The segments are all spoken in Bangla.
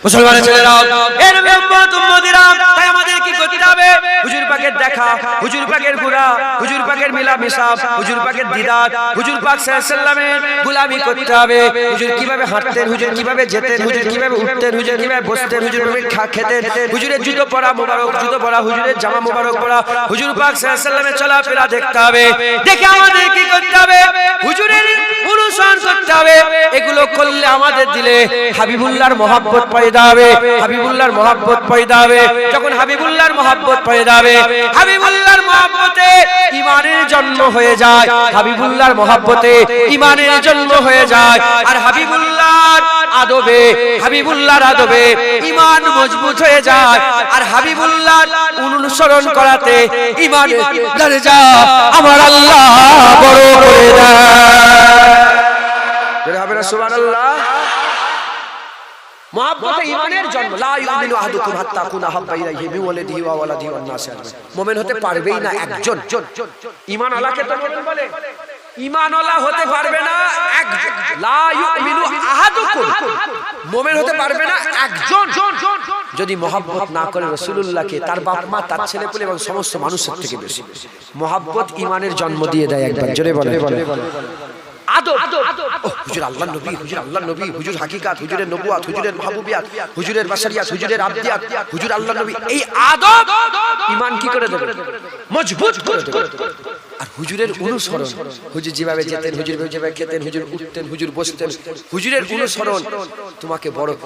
মুসলমানের ছেলেরা এর উম্মত উম্মতিরা তাই আমাদের কি করতে হবে হুজুর পাকের দেখা হুজুর পাকের ঘোরা হুজুর পাকের মিলামেশা হুজুর পাকের দিদার হুজুর পাক সাল্লাল্লাহু আলাইহি ওয়াসাল্লামের গোলামি করতে হবে হুজুর কিভাবে হাঁটতেন হুজুর কিভাবে যেতেন হুজুর কিভাবে উঠতেন হুজুর কিভাবে বসতেন হুজুর কিভাবে খেতেন হুজুরের জুতো পরা মোবারক জুতো পরা হুজুরের জামা মোবারক পরা হুজুর পাক সাল্লাল্লাহু আলাইহি ওয়াসাল্লামের চলাফেরা দেখতে হবে দেখে আমাদের কি করতে হবে হুজুরের অনুসরণ করতে হবে এগুলো করলে আমাদের দিলে হাবিবুল্লাহর মহব্বত পয়দা হবে হাবিবুল্লাহর মহব্বত পয়দা হবে যখন হাবিবুল্লাহর মহব্বত পয়দা হবে হাবিবুল্লাহর মহব্বতে ঈমানের জন্ম হয়ে যায় হাবিবুল্লাহর মহব্বতে ঈমানের জন্ম হয়ে যায় আর হাবিবুল্লাহর আদবে ঈমান মজবুত হয়ে যায় আর হাবিবুল্লাহর অনুসরণ করাতে ঈমানের দরজা আমার আল্লাহ বড় করে দেয় হবে না সুবহানাল্লাহ মুহাব্বতে ঈমানের জন্ম লা ইউমিনু আহাদুকুম হাত্তা কুনা হাব্বা ইলাইহি মিন ওয়ালিদিহি ওয়া ওয়ালাদিহি ওয়ান নাসি আজমাইন মুমিন হতে পারবেই না একজন ঈমান আল্লাহকে তো মুমিন বলে ঈমান ওয়ালা হতে পারবে না একজন লা ইউমিনু আহাদুকুম মুমিন হতে পারবে না একজন যদি মুহাব্বত না করে রাসূলুল্লাহকে তার বাপ মা তার ছেলে পেলে এবং সমস্ত মানুষের থেকে বেশি মুহাব্বত ঈমানের জন্ম দিয়ে দেয় একবার জোরে বলে হুজুর আল্লাহর নবী হুজুর হাকিকাত হুজুরের নবুয়াত হুজুরের মাহবুবিয়াত হুজুরের বাশারিয়াত হুজুরের আবদিয়াত হুজুর আল্লাহর নবী এই আদব ঈমান কি করে দেবে মজবুত করে দেবে আর হুজুরের অনুসরণ হুজুর যেভাবে যেতেন হুজুর যেভাবে খেতেন হুজুর উঠতেন হুজুর বসতেন হুজুরের অনুসরণ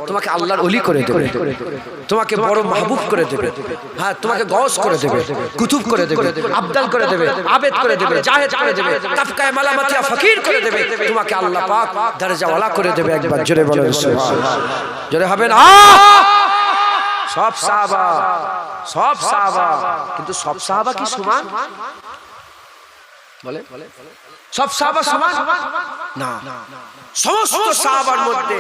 তোমাকে আল্লাহর ওলি করে দেবে তোমাকে বড় মাহবুব করে দেবে হ্যাঁ তোমাকে গওস করে দেবে কুতুব করে দেবে আবদাল করে দেবে আবেদ করে দেবে জাহেদ করে দেবে তাফকায়ে মালামাতিয়া ফকির করে দেবে তোমাকে আল্লাহ পাক দরজাওয়ালা করে দেবে একবার জোরে বলেন সুবহানাল্লাহ জোরে হবে না সব সাহাবা কিন্তু সব সাহাবা কি সমান বলে সব সাহাবা সমান না সমস্ত সাহাবার মধ্যে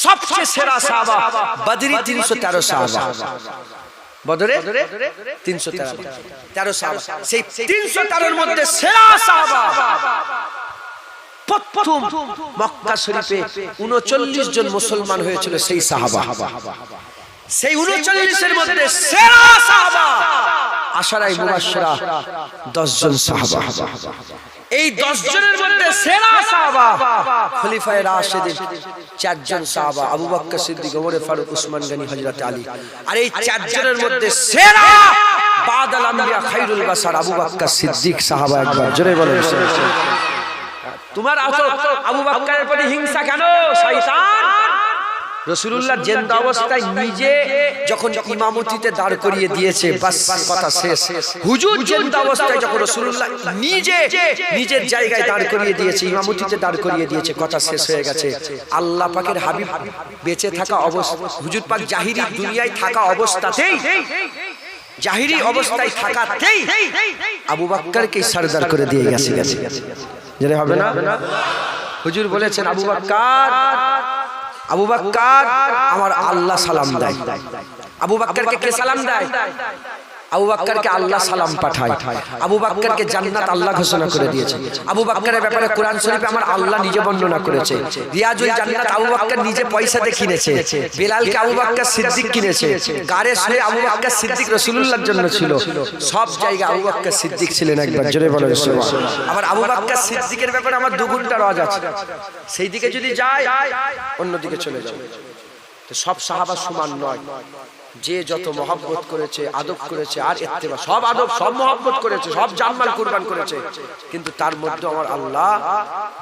সবচেয়ে সেরা সাহাবা বদরি 313 সাহাবা বদরে 313 সাহাবা সেই 313 এর মধ্যে সেরা সাহাবা প্রথম মক্কা শরীফে 39 জন মুসলমান হয়েছিল সেই সাহাবা সেই 39 এর মধ্যে সেরা সাহাবা আশারায়ে মুবাশশিরা 10 জন সাহাবা এই 10 জনের মধ্যে সেরা সাহাবা খলিফায়ে রাশিদিন 4 জন সাহাবা আবু বকর সিদ্দিক ওমর ফারুক উসমান গনি হযরত আলী আর এই 4 জনের মধ্যে সেরা বাদাল আম্বিয়া খায়রুল বাশার আবু বকর সিদ্দিক সাহাবা একবার জোরে বলেন তোমার আবু বকরের প্রতি হিংসা কেন শয়তান রাসূলুল্লাহ জিন্দা অবস্থায় নিজে যখন ইমামতিতে দাঁড় করিয়ে দিয়েছে বাস কথা শেষ হুজুর জিন্দা অবস্থায় যখন রাসূলুল্লাহ নিজের জায়গায় দাঁড় করিয়ে দিয়েছে ইমামতিতে দাঁড় করিয়ে দিয়েছে কথা শেষ হয়ে গেছে আল্লাহ পাকের হাবিব বেঁচে থাকা অবস্থা হুজুর পাক জাহিরি দুনিয়ায় থাকা অবস্থাতেই জাহিরি অবস্থায় থাকাতেই আবু বকরকে সরদার করে দিয়ে গেছে যেটা হবে না হুজুর বলেছেন আবু বকর আমার আল্লাহ সালাম দেয় আবু বকরকে কে সালাম দেয় আবু বকরকে আল্লাহ সালাম পাঠায় আবু বকরকে জান্নাত আল্লাহ ঘোষণা করে দিয়েছে আবু বকরের ব্যাপারে কোরআন শরীফে আমার আল্লাহ নিজে বর্ণনা করেছে রিয়াজুল জান্নাত আবু বকর নিজে পয়সা দিয়ে কিনেছে বেলালকে আবু বকর সিদ্দিক কিনেছে গারে শুয়ে আবু বকর সিদ্দিক রাসূলুল্লাহর জন্য ছিল সব জায়গায় আবু বকর সিদ্দিক ছিলেন একবার জোরে বলেন সুবহানাল্লাহ আবার আবু বকর সিদ্দিকের ব্যাপারে আমার দুগুণটা রাজ আছে সেই দিকে যদি যায় অন্যদিকে চলে যাবে তো সব সাহাবা সমান নয় যে যত মহব্বত করেছে আদব করেছে আর ইত্তেবা সব আদব সব মহব্বত করেছে সব জানমাল কুরবান করেছে কিন্তু তার মধ্যে আমার আল্লাহ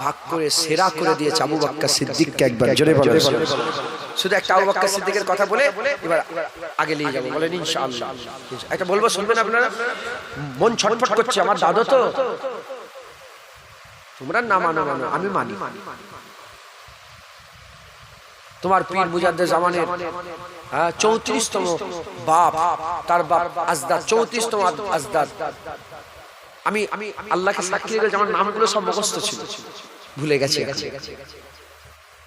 ভাগ করে সেরা করে দিয়েছে আবু বকর সিদ্দিককে একবার জোরে বলেন শুধু একটা আবু বকর সিদ্দিকের কথা বলে এবার আগে নিয়ে যাব বলেন ইনশাআল্লাহ একটা বলবো শুনবেন আপনারা মন ছটফট করছে আমার দাদা তো তোমরা না মানো আমি মানি তোমার পীর মুজাদ্দেদ জামানের 34তম বাপ তার বাপ আজদাদ 34তম আজদাদ আমি আল্লাহকে সাক্ষী রেখে আমার নামগুলো সব মুখস্থ ছিল ভুলে গেছি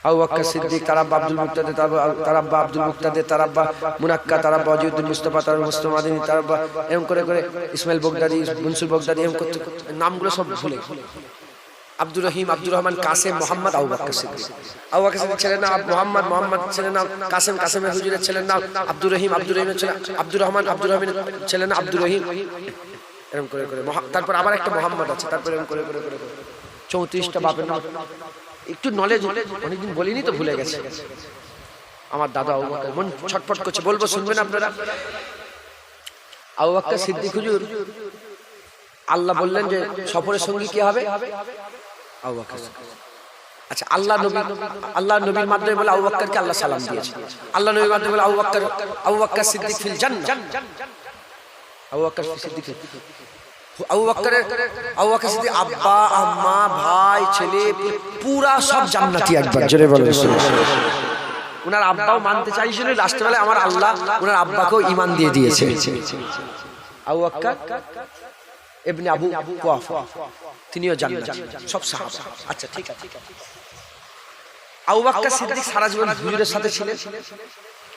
আবু বকর সিদ্দিক তারাব্বা আব্দুল মুক্তাদির তারাব্বা আব্দুল মুক্তাদির তারাব্বা মুনাক্কা তারাব্বা ওয়াজিউদ্দিন মুস্তাফা তারাব্বা মুস্তাফা মাদানী তারাব্বা এরকম করে ইসমাইল বগদাদি মনসুর বগদাদি এরকম করতে নামগুলো সব ভুলে আব্দুর রহিম, আব্দুর রহমান, কাসেম, মোহাম্মদ, আবু বকর সিদ্দিক। আবু বকর সিদ্দিক ছেলের নাম মোহাম্মদ, মোহাম্মদ ছেলের নাম কাসেম, কাসেমের হুজুরের ছেলের নাম আব্দুর রহিম, আব্দুর রহিমের ছেলে আব্দুর রহমান, আব্দুর রহমানের ছেলের নাম আব্দুর রহিম। এরকম করে করে তারপর আবার একটা মোহাম্মদ আছে, তারপর এরকম করে করে করে 34টা বাপের নাম। একটু নলেজ, অনেকদিন বলিনি তো ভুলে গেছে। আমার দাদা আবু বকর, মন ছটফট করছে, বলবো শুনবেন আপনারা। আবু বকর সিদ্দিক হুজুর, আল্লাহ বললেন যে সফরের সঙ্গী কি হবে? আবু বকর। আচ্ছা, আল্লাহ নবীর মাধ্যমে বলে আবু বকরকে আল্লাহ সালাম দিয়েছে। আল্লাহ নবীর মাধ্যমে বলে আবু বকর সিদ্দিক ফিল জান্নাহ। আবু বকর সিদ্দিক, আবু বকর সিদ্দিক আব্বা, আম্মা, ভাই, ছেলে পুরা সব জান্নাতি। একবার জোরে বলেন। উনার আব্বাও মানতে চাইছিল, লাস্ট বেলায় আমার আল্লাহ উনার আব্বাকেও ঈমান দিয়ে দিয়েছে। আবু বকর ইবনে আবু কুহাফা, তিনিও জান্নাতি, সব সাহাবা। আচ্ছা ঠিক আছে। আবু বকর সিদ্দিক সারা জীবন হুজুরের সাথে ছিলেন।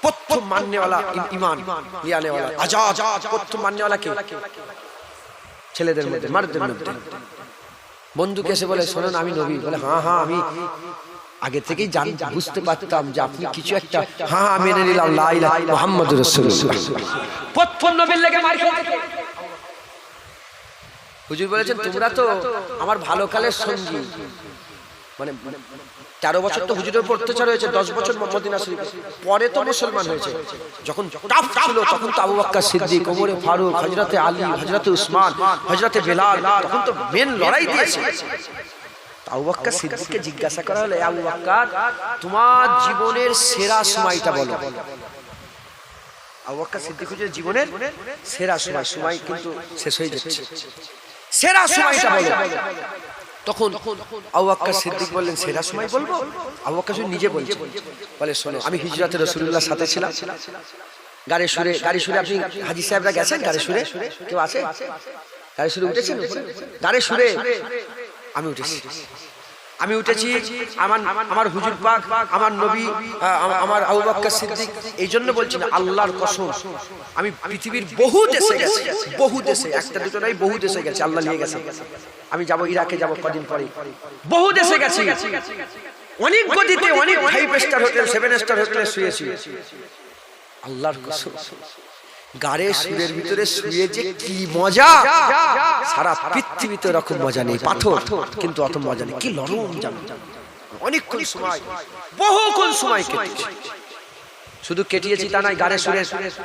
প্রথম মাননেওয়ালা, ঈমান লিয়ানেওয়ালা, আজাদ প্রথম মাননেওয়ালা কে? ছেলেদের মধ্যে, মারদের মধ্যে। বন্ধুকে এসে বলে, শোনেন আমি নবী। বলে হ্যাঁ হ্যাঁ, আমি আগে থেকেই বুঝতে পারতাম যে আপনি কিছু একটা। হ্যাঁ মেনে নিলাম, লা ইলাহা মুহাম্মাদুর রাসূলুল্লাহ। প্রথম নবীর লেগে মার খেতে হুজুর বলেছেন, তোমরা তো আমার ভালো কালের সঙ্গী। মানে 13 বছর তো হুজুরের উপর অত্যাচার হয়েছে, 10 বছর মদিনা শরীফে, পরে তো মুসলমান হয়েছে। যখন টাফ ছিল তখন তো আবু বকর সিদ্দিক, ওমর ফারুক, হযরতে আলী, হযরতে উসমান, হযরতে বেলাল, তখন তো মেন লড়াই দিয়েছে। আবু বকর সিদ্দিককে জিজ্ঞাসা করা হলো, আবু বকর তোমার জীবনের সেরা সময়টা বলো। আবু বকর সিদ্দিক হুজুরের জীবনের সেরা সময় কিন্তু শেষ হয়ে যাচ্ছে, সেরা সময়টা বলো। তখন আবু বকর সিদ্দিক বললেন, সেরা সময় বলবো? আবু বকর নিজে বলছে, বলে শোনো, আমি হিজরতে রাসূলুল্লাহর সাথে ছিলাম। গাড়ি সুরে আপনি হাজী সাহেবরা গেছেন গাড়ি সুরে? কেউ আছে? গাড়ি সুরে উঠেছেন? গাড়ি সুরে আমি উঠেছি। আমার হুজুর পাক, আমার নবী, আমার আবু বকর সিদ্দিক। এই জন্য বলছি না, আল্লাহর কসম, আমি পৃথিবীর বহু দেশে গেছি, বহু দেশে, একটা দুটো নয়, বহু দেশে গেছি। আল্লাহ নিয়ে গেছে। আমি যাব ইরাকে, যাব কদিন পরে। বহু দেশে গেছি, অনেক গদিতে, অনেক 5 স্টার হোটেল, 7 স্টার হোটেলে শুয়েছি। আল্লাহর কসম, গাড়ে সুরের ভিতরে শুয়ে যে কি মজা, সারা পৃথিবীতে এরকম মজা নেই। পাথর কিন্তু অত মজা নেই। কি নরম জানো, অনেকক্ষণ সময়, বহুক্ষণ সময় কেটেছি। শুধু কেটিয়েছি তা নয়, গাড়ে সুরে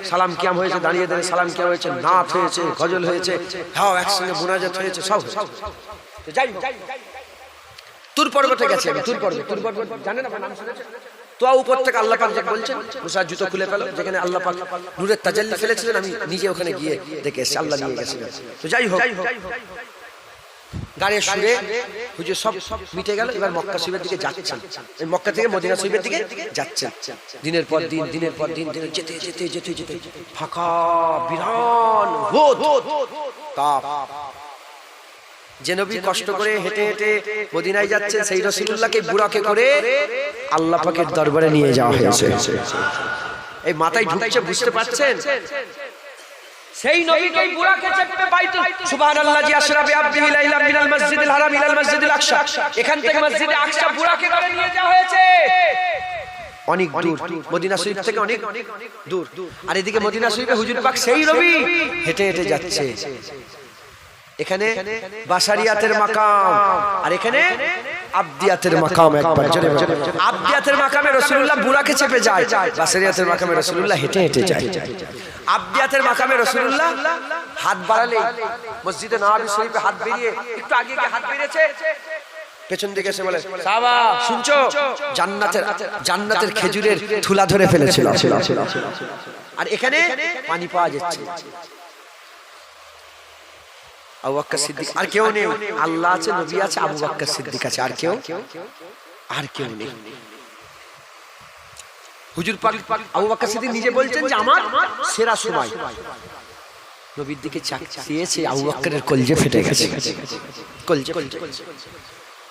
সালাম কিয়াম হয়েছে, দাঁড়িয়ে দাঁড়িয়ে সালাম কিয়াম হয়েছে, নাত হয়েছে, গজল হয়েছে, হ্যাঁ একসঙ্গে মুনাজাত হয়েছে, সব। যাই তুর পর্বতে গেছি আমি। তুর পর্বত জানেন আপনার নাম শুনেছেন? তো উপর থেকে আল্লাহ পাক বলছেন, মুসা জুতো খুলে ফেলো, যেখানে আল্লাহ পাক নূরের তাজাল্লি ফেলেছিলেন। আমি নিজে ওখানে গিয়ে দেখে এসেছি, আল্লাহ নিয়ে গেছিলেন। তো যাই হোক, গাড়ি সুরে হুজুর সব মিটে গেল। এবার মক্কা শরীফের দিকে যাচ্ছেন, মক্কা থেকে মদিনা শরীফের দিকে যাচ্ছেন। দিনের পর দিন যেতে যেতে যেতে যেতে ফাঁকা, বিরান রোদ, তাপ। যে নবী কষ্ট করে হেঁটে হেঁটে মদিনায় যাচ্ছেন, সেই রাসূলুল্লাহকে বুরাকে করে আল্লাহ পাকের দরবারে নিয়ে যাওয়া হয়েছে। এই মাথায় ঢুকছে, বুঝতে পারছেন? সেই নবীকে বুরাকে চেপে বাইতুল সুবহানাল্লাহি আসরা বিআবদিহি লাইলা মিনাল মসজিদিল হারাম ইলাল মসজিদিল আকসা, এখান থেকে মসজিদে আকসা বুরাকে করে নিয়ে যাওয়া হয়েছে। অনেক দূর, মদিনা শরীফ থেকে অনেক দূর। আর এদিকে মদিনা শরীফে হুজুর পাক সেই নবী হেঁটে হেঁটে যাচ্ছে। এখানে বাশারিয়াতের মাকাম, আর এখানে আবদিয়াতের মাকাম। একবার জোরে বলেন। আবদিয়াতের মাকামে রাসূলুল্লাহ বুরাকে চেপে যায়, বাশারিয়াতের মাকামে রাসূলুল্লাহ হেঁটে হেঁটে যায়। আবদিয়াতের মাকামে রাসূলুল্লাহ হাত বাড়ালে মসজিদে নববী শরীফে হাত বেরিয়ে, একটু আগে গিয়ে হাত বেরিয়েছে, পেছন দিকে এসে বলে, সাহাবা শুনছো? জান্নাতের খেজুরের থুলা ধরে ফেলেছিল। আর এখানে পানি পাওয়া যাচ্ছে। আবু বকর সিদ্দিক, আর কেউ নেই। আল্লাহ আছে, নবী আছে, আবু বকর সিদ্দিক আছে, আর কেউ নেই। হুজুর পাক আবু বকর সিদ্দিক নিজে বলছেন যে আমার সেরা সময়। নবীর দিকে চেয়েছে, আবু বকরের কলজে ফেটে গেছে। কলজে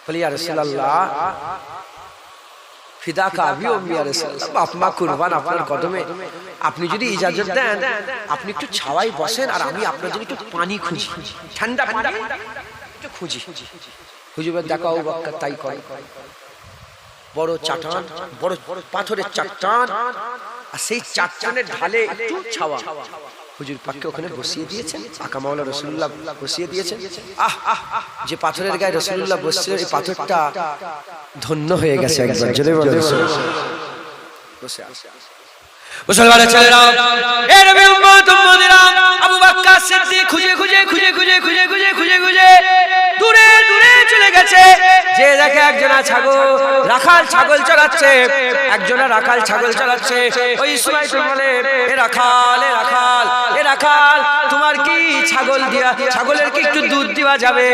বলি, ইয়া রাসূলুল্লাহ ফিদাকা আবি ও ইয়া রাসূলুল্লাহ, বাপ মা কুরবান আপনার কদমে। আপনি যদি ইজাজত দেন, আপনি একটু ছাওয়ায় বসেন, আর আমি আপনার জন্য একটু পানি খুঁজি, ঠান্ডা পানি একটু খুঁজি। হুজুরের দেখা আবু বকর তাই করে, বড় চাটান, বড় পাথরের চাটান, আর সেই চাটানের ঢালে একটু ছাওয়া হুজুর পাককে ওখানে বসিয়ে দিয়েছেন, আকা মাওলা রাসূলুল্লাহ বসিয়ে দিয়েছেন। যে পাথরের গায়ে রাসূলুল্লাহ বসছে, এই পাথরটা ধন্য হয়ে গেছে। একবার জোরে বলুন বসে আছে। মুসলমানের ছেলেরা, এ নবী উম্মত উম্মতিরা, আবু বকর সিদ্দিক খুঁজে খুঁজে খুঁজে খুঁজে খুঁজে খুঁজে খুঁজে খুঁজে দূরে দূরে চলে গেছে। যে দেখে একজনা ছাগল রাখাল ছাগল চড়াচ্ছে, একজনা রাখাল ছাগল চড়াচ্ছে, ওই সময় তো বলে, এ রাখাল, এ রাখাল, এ রাখাল, তোমার কি ছাগল দিয়া, ছাগলের কি একটু দুধ দেওয়া যাবে?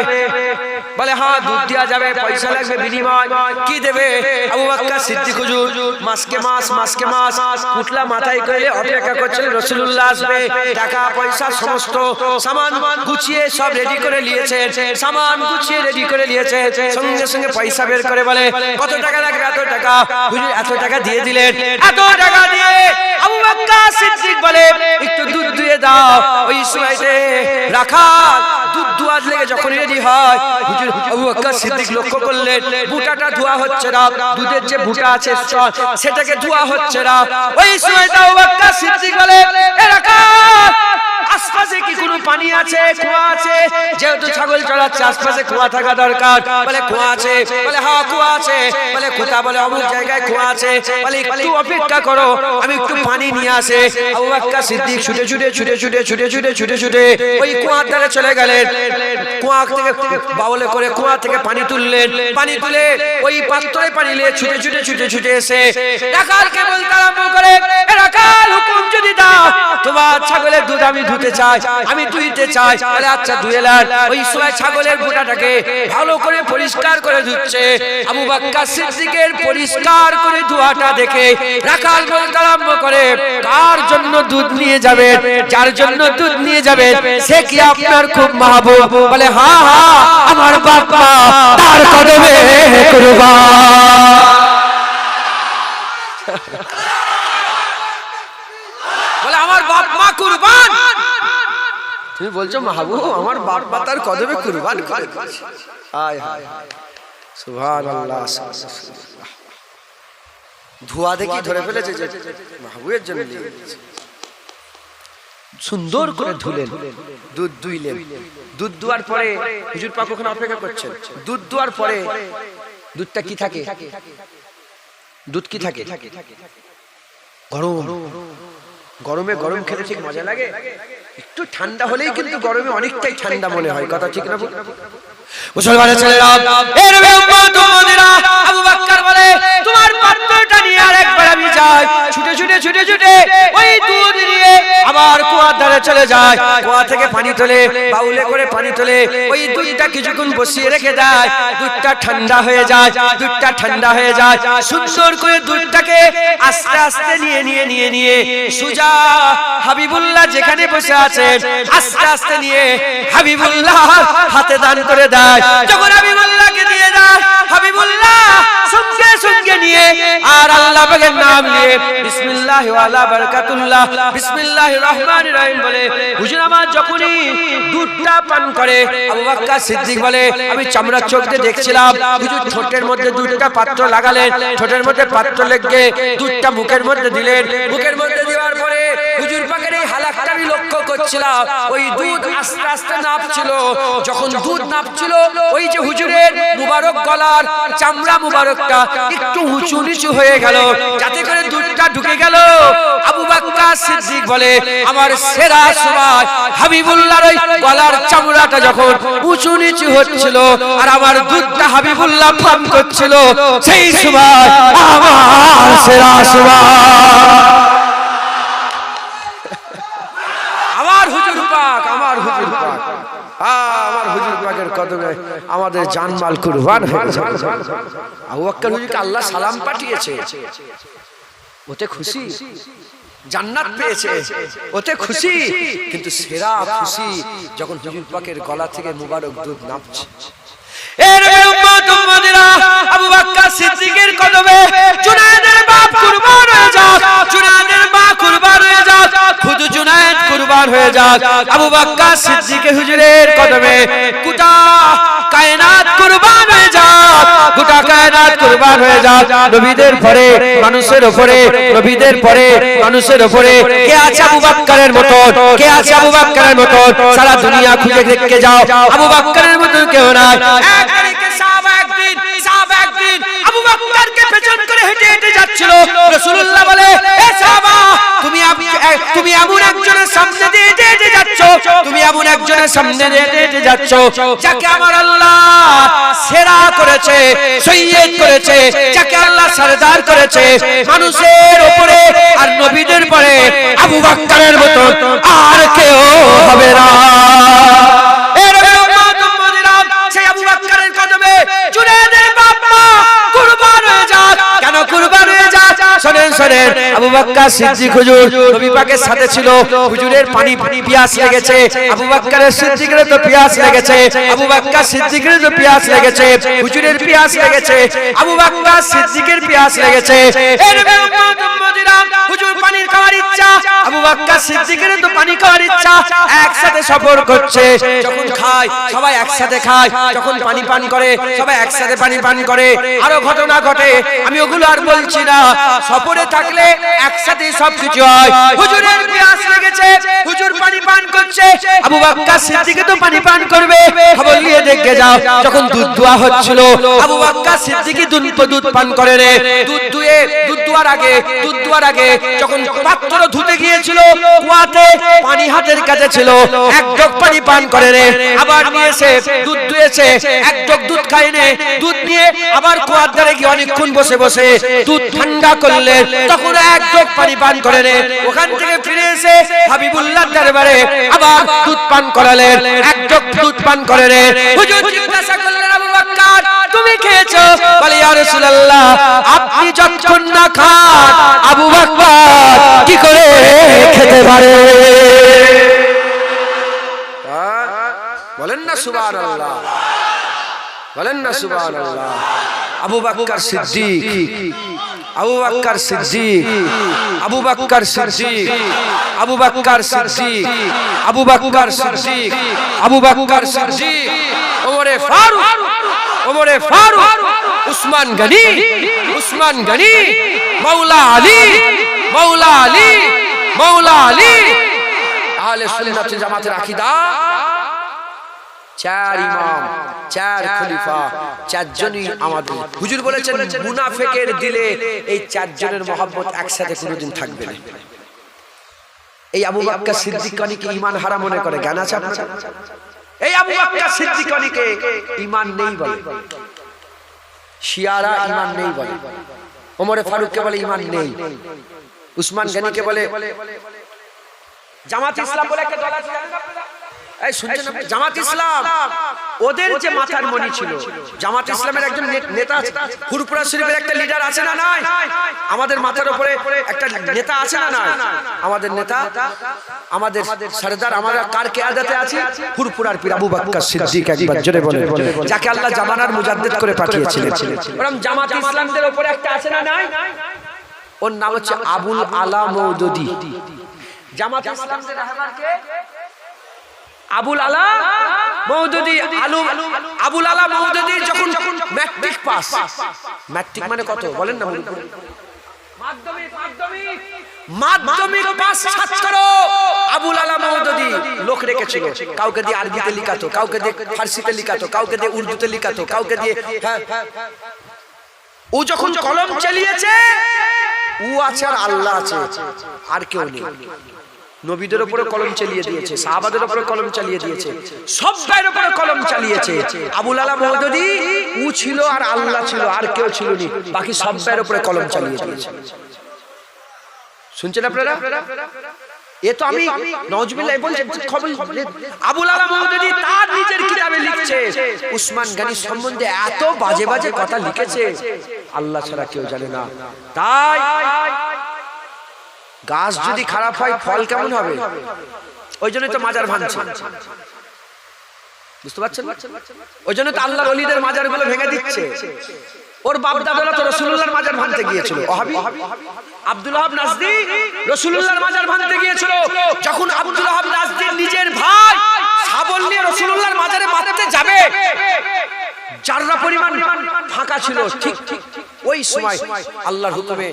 বলে হ্যাঁ দুধ দেওয়া যাবে, পয়সা লাগবে, বিনিময় কি দেবে? আবু বকর সিদ্দিক হুজুর মাসকে মাস কুটলা মাথায় করে অপেক্ষা করছিলেন রাসূলুল্লাহ আসবে, টাকা পয়সা সমস্ত সামান গুছিয়ে সব রেডি করে নিয়েছে, সামান গুছিয়ে রেডি করে নিয়েছে। সঙ্গে সঙ্গে পয়সা বের করে বলে, কত টাকা লাগবে? এত টাকা। হুজুর এত টাকা দিয়ে দিলেন। এত টাকা দিয়ে আবু বকর সিদ্দিক বলে, একটু দুধ দিয়ে দাও। ওই সময়তে রাখাল দুধ দুয়ার লেগে যখন রেডি হয়, হুজুর আবু বকর সিদ্দিক লক্ষ্য করলেন বুটাটা ধোয়া হচ্ছে না, দুধের যে বুটা আছে সেটাকে ধোয়া হচ্ছে না। ওই সময়তে আবু বকর সিদ্দিক বলে, এ রাখাল, আশপাশে কি কোনো পানি আছে, কুয়া আছে? যেহেতু ছাগল চড়াচ্ছে আশপাশে কুয়া থাকা দরকার। বলে কুয়া আছে। বলে হ্যাঁ কুয়া আছে। বলে কোথা? বলে অমুক জায়গায় কুয়া আছে। বলে একটু অপেক্ষা করো, আমি একটু পানি নিয়ে আসে। আবু বকর সিদ্দিক ছুটে ছুটে ছুটে ছুটে ছুটে ছুটে ছুটে ছুটে ওই কুয়ার ধারে চলে গেলেন। কুয়া থেকে বাউলে করে কুয়া থেকে পানি তুললেন। পানি তুলে ওই পাত্রে পানি নিয়ে ছুটে ছুটে ছুটে ছুটে এসে রাখালকে বলতে আরম্ভ করে, এ রাখাল, হুকুম যদি দাও, তোমার ছাগলের দুধ আমি ধুতে চাই, আমি ধুইতে চাই। বলে আচ্ছা ধুয়ে নেন। ওই সময় ছাগলের বুটাটাকে ভালো করে পরিষ্কার করে ধুচ্ছে। আবু বকর সিদ্দিকের পরিষ্কার করে ধোয়াটা দেখে রাখাল বলতে আরম্ভ করে, কার জন্য দুধ নিয়ে যাবেন? যার জন্য দুধ নিয়ে যাবেন সে কি আপনার খুব মাহবুব? বলে হ্যাঁ হ্যাঁ, আমার বাবা তার কদমে কুরবান। বলে আমার বাপ মা কুরবান। তুমি বলছো মাহবুব আমার বাপ মা তার কদমে কুরবান করে দিয়েছে। হায় হায় সুবহানাল্লাহ। ধোয়া দেখি ধরে ফেলেছে যে মাহবুবের জন্য সুন্দর করে ধুলেন, দুধ দুইলেন। দুধ দুয়ার পরে হুজুর পাক ওখানে অপেক্ষা করছেন। দুধ দুয়ার পরে দুধটা কি থাকে? দুধ কি থাকে? গরম। গরমে গরম খেতে ঠিক মজা লাগে। একটু ঠান্ডা হলেই কিন্তু গরমে অনেকটাই ঠান্ডা মনে হয়। কথা ঠিক না? মুসলমানের ছেলেরা, এর উম্মত উম্মতিরা, আবু বকর বলে, তোমার পাত্রটা নিয়ে আরেকবার আমি যাই। ছুটে ছুটে ছুটে ছুটে ওই দুধ নিয়ে আবার কুয়ার ধারে চলে যায়। কুয়া থেকে পানি তোলে, বাউলে করে পানি তোলে। ওই দুধটা কিছুক্ষণ বসিয়ে রেখে দেয়। দুধটা ঠান্ডা হয়ে যায়। দুধটা ঠান্ডা হয়ে যায়। সুন্দর করে দুধটাকে আস্তে আস্তে নিয়ে সুজা হাবিবুল্লাহ যেখানে বসে আছে আস্তে আস্তে নিয়ে হাবিবুল্লাহ হাতে দান করে দেয়। যখন হাবিবুল্লাহকে দিয়ে দেয়, হাবিবুল্লাহ সঙ্গে সঙ্গে নিয়ে আর আল্লাহ পাকের নাম নিয়ে বিসমিল্লাহ ওয়া আলা বারাকাতুল্লাহ, বিসমিল্লাহির রহমানির রহিম বলে হুজুর আমার যখনই দুধটা পান করে, আবু বকর সিদ্দিক বলে, আমি চামড়ার চোখ দিয়ে দেখছিলাম হুজুর ঠোঁটের মধ্যে দুধটা পাত্র লাগালেন, ঠোঁটের মধ্যে পাত্র লেগে দুধটা মুখের মধ্যে দিলেন। মুখের মধ্যে দেওয়ার পরে হুজুর পাকের এই হালাকটা আমি লক্ষ্য করছিলাম। ওই দুধ আস্তে আস্তে নাপছিল। যখন দুধ নাপছিল, ওই যে হুজুরের মুবারক গলার চামড়া মুবারকটা একটু উঁচু নিচু হয়ে গেল, যাতে করে দুধটা ঢুকে গেল। আবু বকর সিদ্দিক বলে, আমার সেরা সময় হাবিবুল্লাহর ওই গলার চামড়াটা যখন উঁচু নিচু হচ্ছিল আর আমার দুধটা হাবিবুল্লাহ পান করছিল, সেই সময় আমার সেরা সময়। আমার হুজুর পাক, আমার হুজুর পাক, আমার হুজুর পাকের কদমে আমাদের জানমাল কুরবান হয়েছে। আবু বকর হুজুরকে আল্লাহ সালাম পাঠিয়েছে, ওতে খুশি। জান্নাত পেয়েছে, ওতে খুশি। কিন্তু সেরা খুশি যখন হুজুর পাকের গলা থেকে মুবারক দুধ নাপছে। এর উম্মত উম্মতিরা, আবু বকর সিদ্দিকের কদমে জুনায়েদের বাপ কুরবান হয়ে যাক, জুনায়েদের মা কুরবান হয়ে যাক, খুদ জুনায়েদ কুরবান হয়ে যাক। আবু বকর সিদ্দিক হুজুরের কদমে গোটা কায়নাত কুরবান হয়ে যাক, গোটা কায়নাত কুরবান হয়ে যাক। নবীদের পরে মানুষের উপরে, নবীদের পরে মানুষের উপরে কে আছে আবু বকরের মতো? কে আছে আবু বকরের মতো? সারা দুনিয়া খুঁজে দেখে যাও, আবু বকরের মতো কেউ নাই। আবু বকরকে পেছন করে হেঁটে হেঁটে যাচ্ছিল। রাসূলুল্লাহ বলে, এ সাহাবা, তুমি এমন একজনের সামনে দিয়ে হেঁটে যাচ্ছ, তুমি এমন একজনের সামনে দিয়ে হেঁটে যাচ্ছ যাকে আমার আল্লাহ সেরা করেছে, সৈয়দ করেছে, যাকে আল্লাহ সরদার করেছে মানুষের উপরে আর নবীদের পরে আবু বকরের মতো আর কেউ হবে না। সেই আবু বকরের কদমে জুনায়েদের বাবা কুরবান হয়ে যাক। কেন কুরবান হয়ে যাক? শোনেন শোনেন, আবু বকর সিদ্দিক হুজুর নবী পাকের সাথে ছিল। হুজুরের পানি পিয়াস লেগেছে, আবু বকর সিদ্দিকের তো পিয়াস লেগেছে, আবু বকর সিদ্দিকের তো পিয়াস লেগেছে, হুজুরের পিয়াস লেগেছে, আবু বকর সিদ্দিকের পিয়াস লেগেছে। এর হুজুর পানি খাওয়ার ইচ্ছা, আবু বকর সিদ্দিকের তো পানি খাওয়ার ইচ্ছা। একসাথে সফর করছে, যখন খায় সবাই একসাথে খায়, যখন পানি পান করে সবাই একসাথে পানি পান করে। আরো ঘটনা ঘটে, আমি ওগুলো আর বলছি না। সফরে থাকলে একসাথে সবকিছু হয়। হুজুরের পিয়াস লেগেছে, হুজুর পানি পান করছে, আবু বকর সিদ্দিক তো পানি পান করবে। খবর নিয়ে দেখে যাও, যখন দুধ দোয়া হচ্ছিল, আবু বকর সিদ্দিক দুধ পান করে রে। দুধ দুয়ার আগে যখন পাত্র ধুতে গিয়েছিল, কুয়াতে পানি হাতের কাছে ছিল, এক জগ পানি পান করে রে। আবার নিয়ে এসে দুধ দুয়েছে, এক জগ দুধ খায় নে, দুধ নিয়ে আবার কুয়ার ধারে গিয়ে অনেকক্ষণ বসে বসে দুধ ঠান্ডা করলে তখন এক জগ পানি পান করে রে। ওখান থেকে ফিরে এসে হাবিবুল্লাহ দরবারে আবার দুধ পান করালেন, এক জগ দুধ পান করে রে। হুজুর জিজ্ঞাসা করলেন, আবু বকর তুমি খেয়েছো? বলে, ইয়া রাসূলুল্লাহ, আপনি যতক্ষণ না খান আবু বকর কি করে খেতে পারে? বলেন না সুবহানাল্লাহ, বলেন না সুবহানাল্লাহ। আবু বকর সিদ্দিক, আবু বকর সিদ্দিক, আবু বকর সিদ্দিক, আবু বকর সিদ্দিক, আবু বকর সিদ্দিক, আবু বকর সিদ্দিক, ওমরে ফারুক, ওমরে ফারুক, উসমান গনি, উসমান গনি, মাওলা আলী, মাওলা আলী, মাওলা আলী। আহলে সুন্নাত জামাতের আকীদা, চার ইমাম, চার খলিফা, চারজনই আমাদের। হুজুর বলেছেন মুনাফিকের দিলে এই চারজনের মহব্বত একসাথে কোনোদিন থাকবে না। এই আবু বকর সিদ্দিককে ঈমান হারা মনে করে, জ্ঞান আছে আপনার? এই আবু বকর সিদ্দিককে ঈমান নেই বলে, শিয়ারা ঈমান নেই বলে, ওমরে ফারুককে বলে ঈমান নেই, উসমান গনিকে বলে। জামাত ইসলাম বলে একটা দল আছে, এই শুনছেন আপনি? জামাত ইসলাম, ওদের যে মাথার মণি ছিল, জামাত ইসলামের একজন নেতা আছে, ফুরফুরা শরীফের একটা লিডার আছে না নাই? আমাদের মাথার উপরে একটা নেতা আছে না নাই? আমাদের নেতা, আমাদের সরদার, আমরা কার কিয়াদতে আছি? ফুরফুরার পীর আবু বকর সিদ্দিক, একবার জোরে বলেন, যাকে আল্লাহ জামানার মুজাদ্দিদ করে পাঠিয়েছিলেন। বরং জামাত ইসলামদের উপরে একটা আছে না নাই? ওর নাম হচ্ছে আবুল আলা মওদুদি। জামাত ইসলামদের রাহবার কে? আবুল আলা মওদুদি। আবুল আলা মওদুদি যখন ম্যাট্রিক পাস, ম্যাট্রিক মানে কত বলেন না? মাধ্যমিক পাস ছাত্র আবুল আলা মওদুদি লোক রেখেছিল। কাউকে দিয়ে আরবিতে লিখাতো, কাউকে দিয়ে ফার্সিতে লিখাতো, কাউকে দিয়ে উর্দুতে লিখাতো, কাউকে দিয়ে। ও যখন কলম চালিয়েছে, ও আছে আর আল্লাহ আছে, আর কেউ নেই। নবীদের উপরে কলম চালিয়ে দিয়েছে, সাহাবাদের উপরে কলম চালিয়ে দিয়েছে, সবার উপরে কলম চালিয়েছে। আবুল আলা মওদুদি ও ছিল আর আল্লাহ ছিল, আর কেউ ছিল না, বাকি সবার উপরে কলম চালিয়ে দিয়েছে। শুনছেন আপনারা? এ তো আমি নাউজুবিল্লাহ বলছি খবর। আবুল আলা মওদুদি তার নিজের কিতাবে লিখছে, উসমান গনি সম্বন্ধে এত বাজে বাজে কথা লিখেছে, আল্লাহ ছাড়া কেউ জানে না। তাই গাছ যদি খারাপ হয় ফল কেমন হবে? ওই জন্য তো মাজার ভাঙছে, বুঝতে পারছেন? ওই জন্য তো আল্লাহর ওলিদের মাজার গুলো ভেঙে দিচ্ছে। ওর বাপ দাদারা তো রাসূলুল্লাহর মাজার ভাঙতে গিয়েছিল। ওয়াহাবি আব্দুল ওয়াহাব নাজদি রাসূলুল্লাহর মাজার ভাঙতে গিয়েছিল, যখন আব্দুল ওয়াহাব রাজদীর নিজের ভাই শাবল নিয়ে রাসূলুল্লাহর মাজারে মারতে যাবে, যাররা পরিমাণ ফাঁকা ছিল, ঠিক ওই সময় আল্লাহর হুকুমে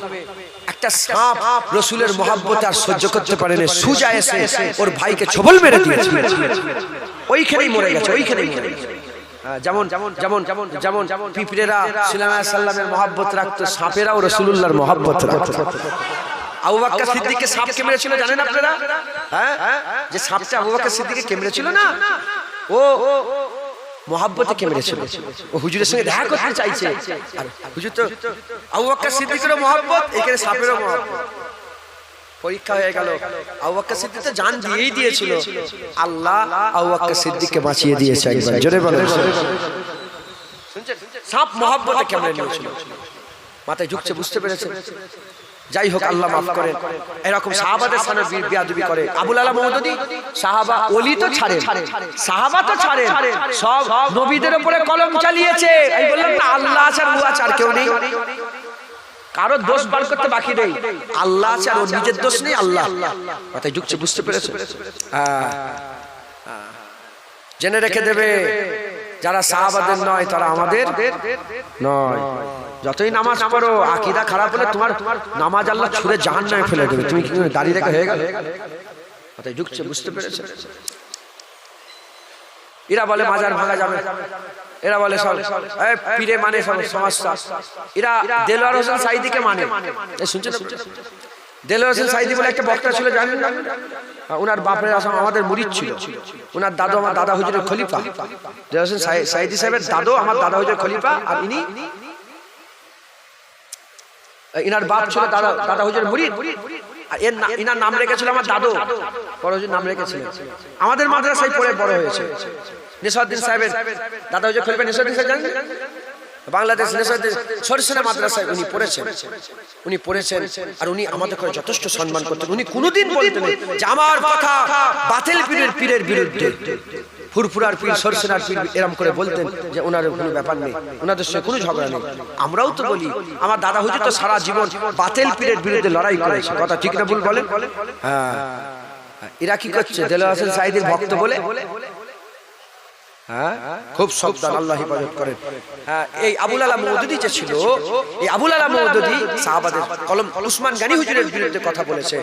একটা সাপ রাসূলের মহব্বত আর সহ্য করতে পারেনি, সুজা এসে ওর ভাইকে ছোবল মেরে দিয়েছে, ওইখানেই মরে গেছে, ওইখানেই মরে গেছে। যেমন যেমন যেমন যেমন যেমন পিঁপড়েরা সুলাইমান আলাইহিস সালামের মহব্বত রাখতো, সাপেরাও রাসূলুল্লাহর মহব্বত রাখতো। আবু বকর সিদ্দিককে সাপ কেমড়েছিল জানেন আপনারা? হ্যাঁ, যে সাপটা আবু বকর সিদ্দিককে কেমড়েছিল না, ও মহব্বতে কেমড়েছিল, ও হুজুরের সঙ্গে দেখা করতে চাইছে, আর হুজুর তো আবু বকর সিদ্দিকেরও মহব্বত, এখানে সাপেরও মহব্বত। পরীক্ষা হয়ে গেল, আবু বকর সিদ্দিক তো জান দিয়েই দিয়েছিল, আল্লাহ আবু বকর সিদ্দিককে বাঁচিয়ে দিয়েছে। একবার জোরে বলেন, সাপ মহব্বতে কেমনে নিয়েছিল, মাথায় ঝুঁকছে, বুঝতে পেরেছে। যাই হোক, আল্লাহ মাফ করেন। এরকম সাহাবাদের সামনে বিয়াদবি করে আবুল আলা মওদুদী, সাহাবা ওলি তো ছাড়েন, সাহাবা তো ছাড়েন, সব নবীদের উপরে কলম চালিয়েছে। আমি বললাম না, আল্লাহ আছে আর ও আছে, আর কেউ নেই, কারো দোষ বার করতে বাকি নেই, আল্লাহ আছে আর ওর নিজের দোষ নেই, আল্লাহ। মাথায় ঝুঁকছে, বুঝতে পেরেছে। জেনে রেখে দেবে, যারা সাহাবাদের নয় তারা আমাদের নয়। যতই নামাজ পড়ো, আকীদা খারাপ হলে তোমার নামাজ আল্লাহ ছুঁড়ে জাহান্নামে ফেলে দেবে। তুমি কি দাঁড়িয়ে রেখে হয়ে গেল? মাথায় ঢুকছে, বুঝতে পেরেছে। এরা বলে মাজার ভাঙা যাবে, এরা বলে সব পীরে মানে সব সমস্যা, এরা দেলোয়ার হোসেন সাইদিকে মানে। শুনছেন? দেলোয়ার হোসেন সাইদি বলে একটা বক্তা ছিল, জানেন না? ওনার বাপের আমাদের মুরিদ ছিল, ওনার দাদু আমার দাদা হুজুরের খলিফা। দেলোয়ার হোসেন সাইদি সাহেবের দাদু আমার দাদা হুজুরের খলিফা, আর ইনার বাপ ছিল দাদা হুজুরের মুরিদ, আর ইনার নাম রেখেছিল আমার দাদু, বড় হুজুর নাম রেখেছিলেন। আমাদের মাদ্রাসায় পড়ে বড় হয়েছে। নেসাউদ্দিন সাহেবের দাদা হুজুর খলিফা নেসাউদ্দিন সাহেব জানেন? বাংলাদেশ সরসেনা মাদ্রাসায় উনি পড়েছেন, আর উনি আমাদের যথেষ্ট সম্মান করতেন। উনি কোনোদিন বলতেন যে আমার কথা বাতিল পীরের বিরুদ্ধে, ফুরফুরার পীর, সরসেনার পীর, এরকম করে বলতেন যে ওনার কোনো ব্যাপার নেই, ওনাদের সঙ্গে কোনো ঝগড়া নেই। আমরাও তো বলি, আমার দাদা হুজুর তো সারা জীবন বাতিল পীরের বিরুদ্ধে লড়াই করেছে, কথা ঠিক না ভুল বলেন? হ্যাঁ, এরা কি করছে? দেলোয়ার হোসেন সাইদির ভক্ত বলে, হ্যাঁ, খুব সাবধান, আল্লাহ হেফাজত করেন। হ্যাঁ, এই আবুল আলা মওদুদী যে ছিল, এই আবুল আলা মওদুদী সাহাবাদের কলম উসমান গনি হুজুরের বিরুদ্ধে কথা বলেছে,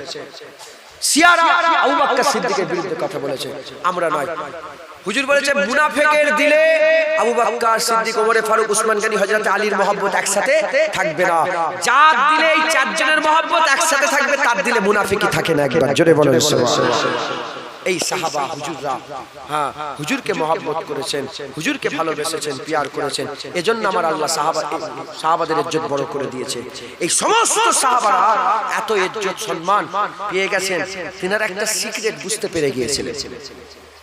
শিয়ারা আবু বকর সিদ্দিকের বিরুদ্ধে কথা বলেছে, আমরা নয়। হুজুর বলেছে মুনাফিকের দিলে আবু বকর সিদ্দিক, ওমর ফারুক, উসমান গনি, হযরত আলীর মহব্বত একসাথে থাকবে না। যার দিলে এই চারজনের মহব্বত একসাথে থাকবে, তার দিলে মুনাফিকই থাকে না। একবার জোরে বলেন সুবহানাল্লাহ। এই সাহাবা হুজুররা, হ্যাঁ, হুজুরকে মহব্বত করেছেন, হুজুরকে ভালোবেসেছেন, পিয়ার করেছেন। এজন্য আমার আল্লাহ সাহাবাদের ইজ্জত বড় করে দিয়েছে। এই সমস্ত সাহাবারা এত ইজ্জত সম্মান পেয়ে গেছেন, তিনারা একটা সিক্রেট বুঝতে পেরে গিয়েছিলেন।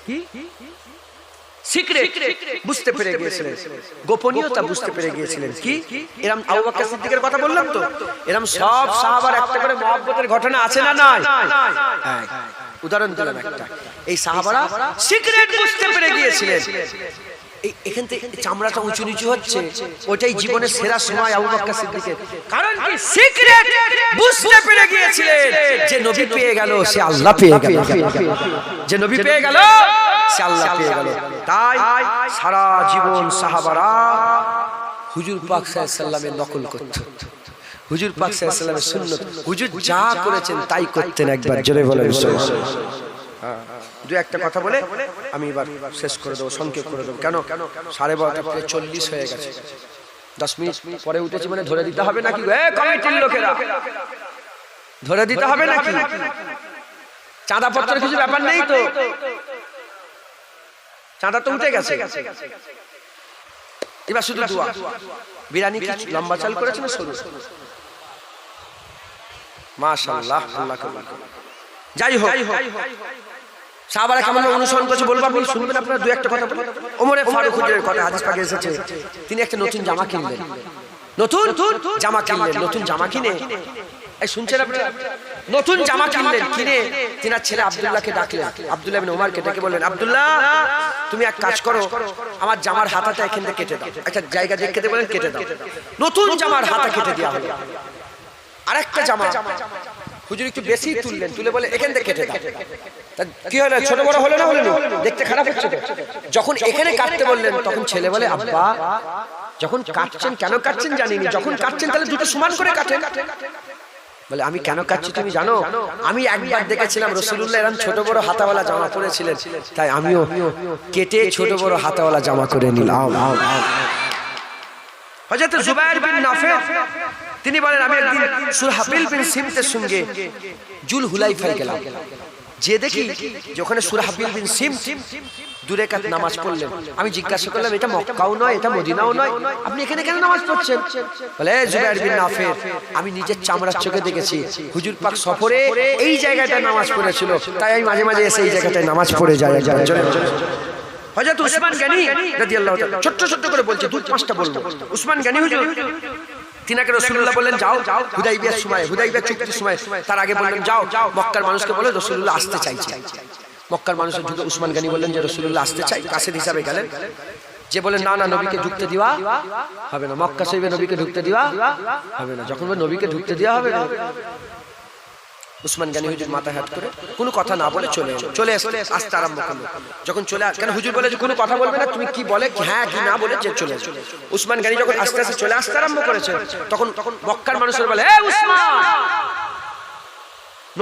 কি সিক্রেট বুঝতে পেরে গিয়েছিলেন, গোপনীয়তা বুঝতে পেরে গিয়েছিলেন। কি এরকম আবু বকর সিদ্দিকের কথা বললাম তো, এরকম সব সাহাবার একটা করে মহব্বতের ঘটনা আছে না নাই? উদাহরণ দিলাম একটা, এই সাহাবারা সিক্রেট বুঝতে পেরে গিয়েছিলেন। এখান থেকে চামড়াটা উঁচু নিচু হচ্ছে, ওটাই জীবনের সেরা সময় আবু বকর সিদ্দিকের। কারণ কি? সিক্রেট বুঝতে পেরে গিয়েছিলেন যে নবী পেয়ে গেল, সে আল্লাহ পেয়ে গেল, যে নবী পেয়ে গেল, সে আল্লাহ পেয়ে গেল। তাই সারা জীবন সাহাবারা হুজুর পাক সাল্লাল্লাহু আলাইহি ওয়াসাল্লামের নকল করত, হুজুর পাক সাল্লাল্লাহু আলাইহি ওয়াসাল্লামের সুন্নাত, হুজুর যা করেছেন তাই করতেন। একবার জোরে বলেন সুবহানাল্লাহ। দু একটা কথা বলে আমি এবার শেষ করে দেবো, সংক্ষেপ করে দেবো। কেন 12:30 হয়ে গেছে, 10 মিনিট পরে উঠেছি মানে ধরে দিতে হবে নাকি? কমিটির লোকেরা ধরে দিতে হবে নাকি? চাঁদা পত্রের কিছু ব্যাপার নেই তো, চাঁদা তো উঠে গেছে। এবার শুধু দোয়া। বিরিয়ানি কি লম্বা চাল করেছেন সরু? মাশাআল্লাহ, আল্লাহ কবুল করুন। যাই হোক, সাহাবারা কেমন অনুসরণ করেছে বলবো, আপনি শুনবেন। আপনারা দু একটা কথা বলুন। ওমর ফারুক হুজুরের কথা হাদিস পাকে এসেছে, তিনি একটা নতুন জামা কিনলেন, নতুন জামা কিনলেন, নতুন জামা কিনে, এই শুনছেন আপনারা? নতুন জামা কিনলেন, কিনে তিনার ছেলে আব্দুল্লাহকে ডাকলেন, আব্দুল্লাহ ইবনে ওমরকে ডেকে বললেন, আব্দুল্লাহ তুমি এক কাজ করো, আমার জামার হাতাটা এখান থেকে কেটে দাও, একটা জায়গা দেখে কেটে বলেন কেটে দাও। নতুন জামার হাতা কেটে দেওয়া হলো। আরেকটা জামা হুজুর একটু বেশি তুললেন, তুলে বলে এখান থেকে কেটে দাও। কি হলো, ছোট বড় হলো না, হলো না, দেখতে খারাপ হচ্ছে। যখন এখানে কাটতে বললেন তখন ছেলে বলে আব্বা যখন কাটছেন কেন কাটছেন জানিনি, যখন কাটছেন তাহলে দুটো সমান করে কাটেন। বলে আমি কেন কাটছি তুমি জানো? আমি একবার দেখেছিলাম রাসূলুল্লাহ এরকম ছোট বড় হাতাওয়ালা জামা পরেছিলেন, তাই আমিও কেটে ছোট বড় হাতাওয়ালা জামা করে নিলাম। হযরত জুবায়ের বিন নাফি তিনি বলেন আমি একদিন সুরহাবিল বিন সিমতের সঙ্গে জুল হুলাইফায় গেলাম, যে দেখি যে ওখানে সুরহাবিল বিন সিমত দু রাকাত নামাজ পড়লেন। আমি জিজ্ঞাসা করলাম এটা মক্কাও নয়, এটা মদিনাও নয়, আপনি এখানে কেন নামাজ পড়ছেন? বলে জুবায়ের বিন নাফি আমি নিজের চামড়ার চোখে দেখেছি হুজুর পাক সফরে এই জায়গাটায় নামাজ পড়েছিল, তাই আমি মাঝে মাঝে এসে এই জায়গাটায় নামাজ পড়ে যাই। হযরত উসমান গনি রাদিয়াল্লাহু তাআলা ছোট ছোট করে বলছে, দুই পাঁচটা বলবো। উসমান গনি হুজুর তিনাকে রাসূলুল্লাহ বললেন যাও হুদাইবিয়ার সময়, হুদাইবিয়া চুক্তির সময়, তার আগে বললেন যাও মক্কার মানুষকে বলে রাসূলুল্লাহ আসতে চাইছে। মক্কার মানুষের ঢুকে উসমান গনি বললেন যে রাসূলুল্লাহ আসতে চাই, কাসেদ হিসাবে গেলেন। যে বলেন না না নবীকে ঢুকতে দিবা হবে না, মক্কা শরীফে নবীকে ঢুকতে দিবা হবে না। যখন নবীকে ঢুকতে দেওয়া হবে না, উসমান গনি হুজুর মাথা হাত করে কোনো কথা না বলে চলে আসতে আরম্ভ করলো। যখন চলে কেন হুজুর বলে যে কোনো কথা বলবে না, তুমি কি বলে হ্যাঁ কি না বলে চলে উসমান গনি যখন আস্তে আস্তে চলে আসতে আরম্ভ করেছে, তখন মক্কার মানুষের বলে এ উসমান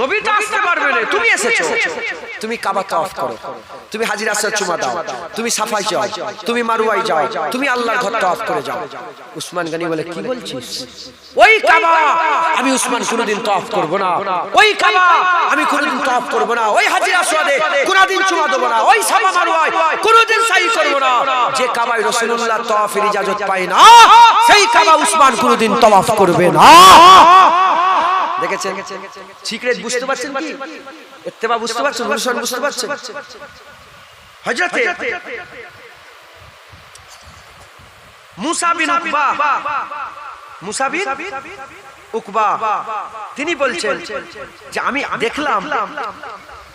নবী তো আসতে পারবে না, তুমি এসেছো, তুমি কাবা তাওয়াফ করো, তুমি হাজির আসওয়াদ চুমা দাও, তুমি সাফাই যাও, তুমি মারওয়ায় যাও, তুমি আল্লাহর ঘর তাওয়াফ করে যাও। উসমান গনি বলে কি বলছিস? ওই কাবা আমি উসমান কোনদিন তাওয়াফ করব না, ওই কাবা আমি কোনদিন তাওয়াফ করব না, ওই হাজির আসওয়াদে কোনদিন চুমা দেব না, ওই সাফা মারওয়ায় কোনদিন সাই করব না। যে কাবায় রাসূলুল্লাহ তাওয়াফের ইজাজত পায় না, সেই কাবা উসমান কোনদিন তাওয়াফ করবে না। দেখেছেন সিক্রেট বুঝতে পারছেন কি? ইত্তেবা বুঝতে পারছেন, অনুসরণ বুঝতে পারছেন? হযরতে মুসা বিন উকবা তিনি বলছেন যে আমি দেখলাম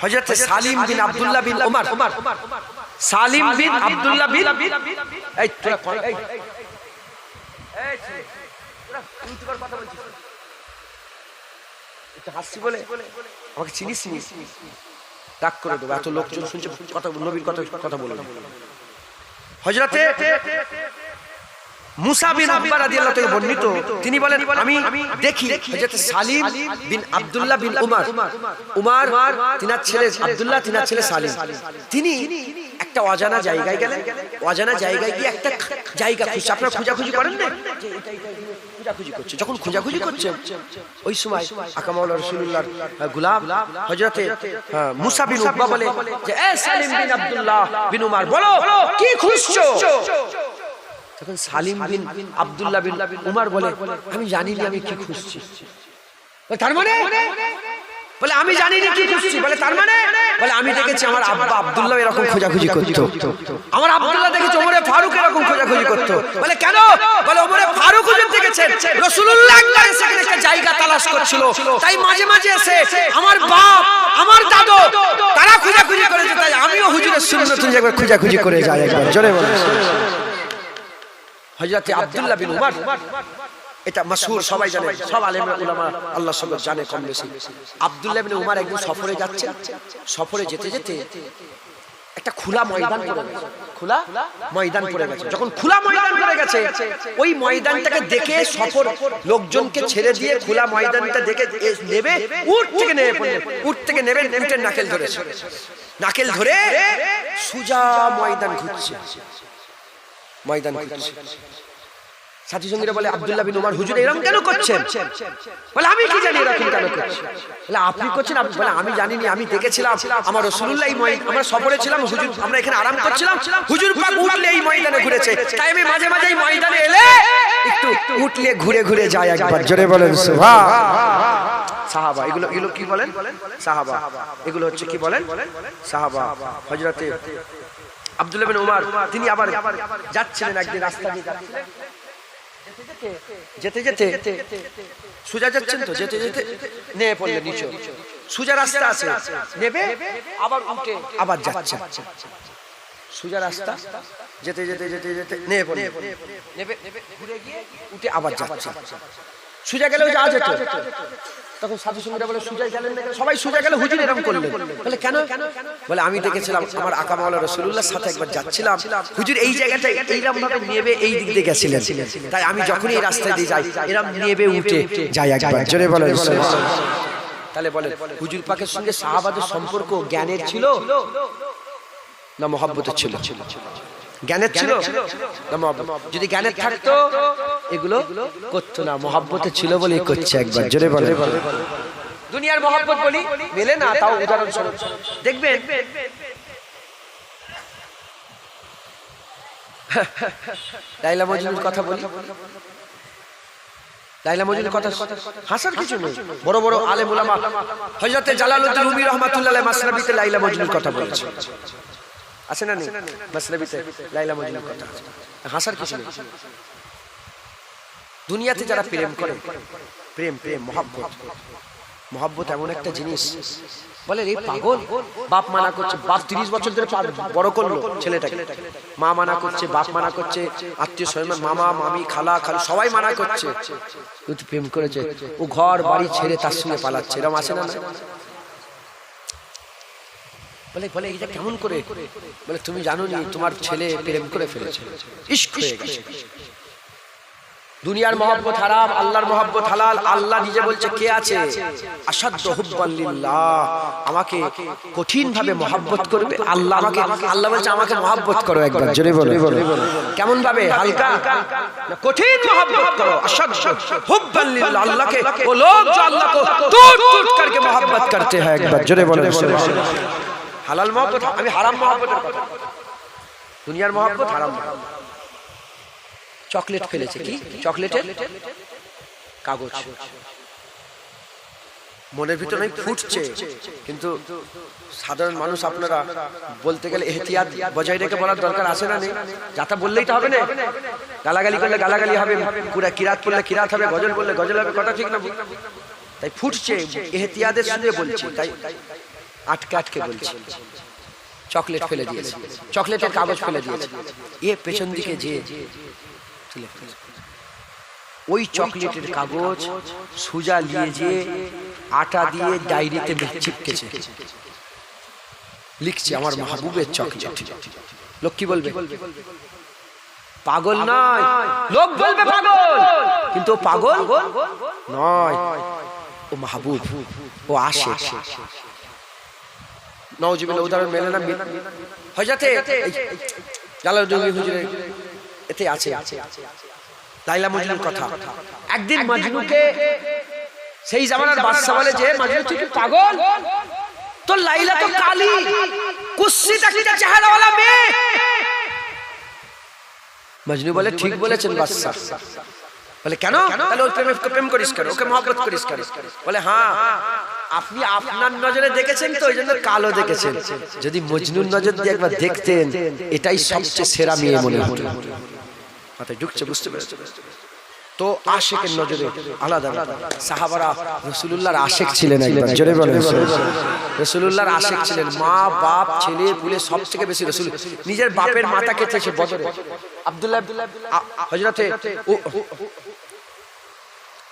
হযরত সালিম বিন আব্দুল্লাহ বিন ওমর, সালিম বিন আব্দুল্লাহ বিন এই তোরা এই তোরা কথা বলছিস হাসি বলে আমাকে চিনিস নি, ডাক করে দেবো, এত লোকজন শুনছে কথা, নবীর কথা বলে। হযরতে মুসা বিন উকবা রাদিয়াল্লাহু তাআলা বর্ণিত, তিনি বলেন আমি দেখি হযরত সালিম বিন আব্দুল্লাহ বিন উমর তিনার ছেলে আব্দুল্লাহ, তিনার ছেলে সালিম, তিনি একটা অজানা জায়গায় গেলেন। অজানা জায়গায় গিয়ে একটা জায়গা খুঁজছে। আপনারা খোঁজাখুঁজি করেন না? খোঁজাখুঁজি করছে, যখন খোঁজাখুঁজি করছে ওই সময় আকা মাওলা রাসূলুল্লাহর গোলাম হযরতে মুসা বিন উকবা বলে যে এ সালিম বিন আব্দুল্লাহ বিন উমর বলো কি খুঁজছো? তখন সালিম বিন আব্দুল্লাহ বিন উমর বলে আমি জানি না আমি কি খুঁজছি। তার মানে বলে আমি জানি না কি খুঁজছি, বলে তার মানে বলে আমি দেখেছি আমার আব্বা আব্দুল্লাহ এরকম খোঁজাখুঁজি করতো, আমার আব্দুল্লাহ দেখেছি ওমরে ফারুক এরকম খোঁজাখুঁজি করতো। বলে কেন? বলে ওমরে ফারুক হুজুর দেখেছেন রাসূলুল্লাহ একবার সেখানে একটা জায়গা তালাশ করছিল, তাই মাঝে মাঝে এসে আমার বাপ আমার দাদু তারা খোঁজাখুঁজি করেছে, তাই আমিও হুজুরের সুন্নাত একবার খোঁজাখুঁজি করে যাই। একবার জোরে বলেন হযরত আব্দুল্লাহ বিন উমর, এটা মাশহুর, সবাই জানে, সব আলেম উলামা আল্লাহ সব জানে কম বেশি। আব্দুল্লাহ বিন উমর একদিন সফরে যাচ্ছে, সফরে যেতে যেতে একটা খোলা ময়দান পড়ে গেছে, খোলা ময়দান পড়ে গেছে। যখন খোলা ময়দান পড়ে গেছে ওই ময়দানটাকে দেখে সফর লোকজনকে ছেড়ে দিয়ে খোলা ময়দানটা দেখে নেবে, উট থেকে নেমে পড়লেন, উট থেকে নেবে উটের নাকেল ধরেছে, নাকেল ধরে সুজা ময়দান ঘুরছে, ময়দান ঘুরছে। সাথী সঙ্গীরা বলে আব্দুল্লাহ বিন উমর হুজুর এরকম কেন করছেন? বলে আমি কি জানি এরকম কেন করছেন। বলে আপনি করছেন? বলে আমি জানি না, আমি দেখেছিলাম আমার রাসূলুল্লাহ আমরা সফরে ছিলাম, হুজুর আমরা এখানে আরাম করছিলাম, হুজুর পাক উঠলে এই ময়দানে ঘুরেছে, তাই আমি মাঝে মাঝে এই ময়দানে এলে একটু উঠলে ঘুরে ঘুরে যায়। একবার জোরে বলেন সুবহান। সাহাবা এগুলো কি বলেন? সাহাবা এগুলো হচ্ছে কি বলেন? সাহাবা। হযরতে আব্দুল্লাহ বিন উমর তিনি আবার যাচ্ছিলেন, একদিন রাস্তা দিয়ে যাচ্ছিলেন, যেতে যেতে সোজা যাচ্ছেন তো যেতে যেতে নেমে পড়লেন নিচে, সোজা রাস্তা আছে, নেবে আবার উঠে আবার যাচ্ছে, সোজা রাস্তা যেতে যেতে যেতে যেতে নেমে পড়লেন, নেবে ঘুরে গিয়ে উঠে আবার যাচ্ছে। সুজা গেলেও যা যেত। তখন সাধু সঙ্গীরা বলে সুজা গেলেন না, সবাই সুজা গেলে হুজুর এরকম করলেন। বলে কেন? বলে আমি দেখেছিলাম আমার আকা মাওলানা রাসূলুল্লাহর সাথে একবার যাচ্ছিলাম, হুজুর এই জায়গাটা এইরকম ভাবে নেবে এই দিক দিয়ে গেছিলেন, তাই আমি যখনই এই রাস্তায় দিয়ে যাই এরকম নেবে উঠে যাই একবার। জোরে বলে। তাহলে বলে হুজুর পাকের সঙ্গে সাহাবাদের সম্পর্ক জ্ঞানের ছিল না মহব্বতের ছিল? জ্ঞানের ছিল না মহব্বত? যদি জ্ঞানের থাকতো এগুলো করতো না, মহব্বতে ছিল বলেই করছে একবার। জোরে বলে। দুনিয়ার মহব্বত বলি মেলে না, তাও উদাহরণস্বরূপ দেখবেন লাইলা মজনুর কথা বলি। লাইলা মজনুর কথা হাসার কিছু নেই। বড় বড় আলেম উলামা হযরতে জালালউদ্দিন রুমি রাহমাতুল্লাহ আলাইহি মাসনাবিতে লাইলা মজনুর কথা বলেছেন, আছে না নেই? মাসনাবিতে লাইলা মজনুর কথা হাসার কিছু নেই। দুনিয়াতে যারা প্রেম করে, প্রেম মহব্বত এমন একটা জিনিস, বলে রে পাগল, বাপ মানা করছে, বাপ 30 বছর ধরে বড় করলো ছেলেটাকে, মা মানা করছে, বাপ মানা করছে, আত্মীয় স্বজন মামা মামি খালা খালু সবাই মানা করছে, তুই প্রেম করেছে, ও ঘর বাড়ি ছেড়ে তার সঙ্গে পালাচ্ছে, এরকম আসে না? বলে বলে এটা কেমন করে? বলে তুমি জানো নি তোমার ছেলে প্রেম করে ফেলেছে, ইশক হয়ে গেছে। দুনিয়ার মহব্বত হারাম, আল্লাহর মহব্বত হালাল। আল্লাহ নিজে বলছে কে আছে আসাদ্দু হুব্বান লিল্লাহ, আমাকে কঠিন ভাবে মহব্বত করবে। আল্লাহ আমাকে, আল্লাহ বলছে আমাকে মহব্বত করো একবার। জোরে বলো। কেমন ভাবে? হালকা না কঠিন মহব্বত করো। আসাদ্দু হুব্বান লিল্লাহ, আল্লাহকে ও লোগ जो अल्लाह को टूट टूट करके मोहब्बत करते हैं একবার। জোরে বলো। হালাল মহব্বত, আমি হারাম মহব্বতের কথা। দুনিয়ার মহব্বত হারাম। চকলেট ফেলেছে, কি চকলেটের কাগজ মনের ভিতরে ফুটছে, কিন্তু সাধারণ মানুষ আপনারা বলতে গেলে এহতিয়াত বজায় রেখে বলার দরকার আছে না? নেই? যাতা বললেই তো হবে না, গালাগালি করলে গালাগালি হবে, পুরা কিরাত করলে কিরাত হবে, গজল বললে গজল হবে, কথা ঠিক না? তাই ফুটছে, এহতিয়াতের সঙ্গে বলছি, তাই আটকে আটকে বলছি। চকলেট ফেলে দিয়েছে, চকলেটের কাগজ ফেলে দিয়েছে, এ পেছন দিকে যে ওই চকলেটের কাগজ সুজা নিয়ে যে আটা দিয়ে ডায়েরিতে চিপকেছে, লিখছে আমার মাহবুবের চকলেট। লোক কি বলবে? পাগল নয়, লোক বলবে পাগল, কিন্তু ও পাগল নয়, ও মাহবুব, ও আশিক। নওজুবিল্লাহ উদাহরণ মেলে না? হযরতে জালালউদ্দিন হুজুরের এতে আছে লাইলা মজনুর কথা। একদিন মজনুকে সেই জামানার বাদশা বলে যে মজনু তুই কি পাগল? তোর লাইলা তো কালি কুৎসিত একটা চেহারাওয়ালা মেয়ে। মজনু বলে ঠিক বলেছেন বাদশা। বলে কেন? তাহলে ওকে প্রেম করিস কেন, ওকে মহব্বত করিস কেন? বলে হ্যাঁ আপনি আপনার নজরে দেখেছেন তো ওই জন্য কালো দেখেছেন, যদি মজনুর নজর দিয়ে একবার দেখতেন এটাই সবচেয়ে সেরা মেয়ে মনে হতো। মাথায় ঢুকছে, বুঝতে পেরেছেন? তো আশিকের নজরে আলাদা। সাহাবারা রাসূলুল্লাহর আশিক ছিলেন একবার। জোরে বলেন। রাসূলুল্লাহর আশিক ছিলেন, মা বাপ ছেলে পুলে সব থেকে বেশি রাসূল নিজের বাপের মাথা কেটেছে বদরে। আব্দুল্লাহ হযরতে